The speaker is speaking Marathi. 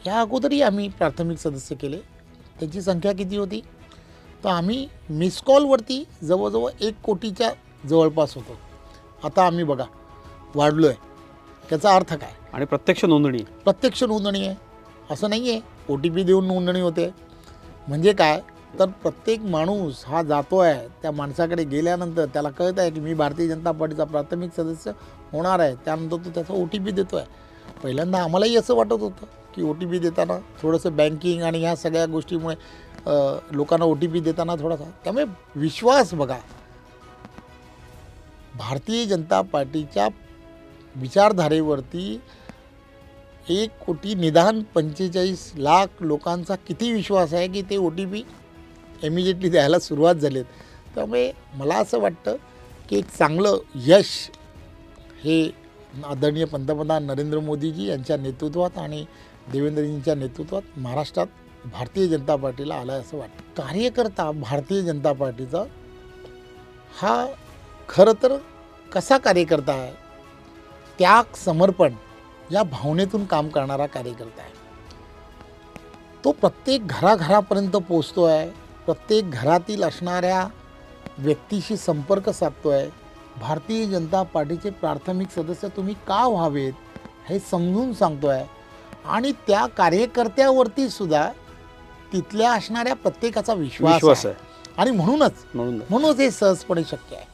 या अगोदरही आम्ही प्राथमिक सदस्य केले. त्याची संख्या किती होती, तर आम्ही मिस कॉलवरती जवळजवळ 1 कोटीच्या जवळपास होतो. आता आम्ही बघा वाढलो आहे. त्याचा अर्थ काय? आणि प्रत्यक्ष नोंदणी. प्रत्यक्ष नोंदणी आहे, असं नाही आहे OTP देऊन नोंदणी होते. म्हणजे काय, तर प्रत्येक माणूस हा जातो आहे, त्या माणसाकडे गेल्यानंतर त्याला कळत आहे की मी भारतीय जनता पार्टीचा प्राथमिक सदस्य होणार आहे. त्यानंतर तो त्याचा OTP देतो आहे. पहिल्यांदा आम्हालाही असं वाटत होतं की OTP देताना थोडंसं बँकिंग आणि ह्या सगळ्या गोष्टीमुळे लोकांना OTP देताना थोडासा, त्यामुळे विश्वास बघा, भारतीय जनता पार्टीच्या विचारधारेवरती 1 कोटी निदान 45 लाख लोकांचा किती विश्वास आहे की ते OTP इमिजिएटली द्यायला सुरुवात झाली. त्यामुळे मला असं वाटतं की एक चांगलं यश हे आदरणीय पंतप्रधान नरेंद्र मोदीजी यांच्या नेतृत्वात आणि देवेंद्रजींच्या नेतृत्वात महाराष्ट्रात भारतीय जनता पार्टीला आलं आहे असं वाटतं. कार्यकर्ता भारतीय जनता पार्टीचा हा खरं तर कसा कार्यकर्ता आहे, त्याग समर्पण या भावनेतून काम करणारा कार्यकर्ता आहे. तो प्रत्येक घराघरापर्यंत पोचतो आहे, प्रत्येक घरातील असणाऱ्या व्यक्तीशी संपर्क साधतो आहे. भारतीय जनता पार्टीचे प्राथमिक सदस्य तुम्ही का व्हावेत हे समजून सांगतो आहे. आणि त्या कार्यकर्त्यावरती सुद्धा तिथल्या असणाऱ्या प्रत्येकाचा विश्वास आहे. आणि म्हणूनच हे सहजपणे शक्य आहे.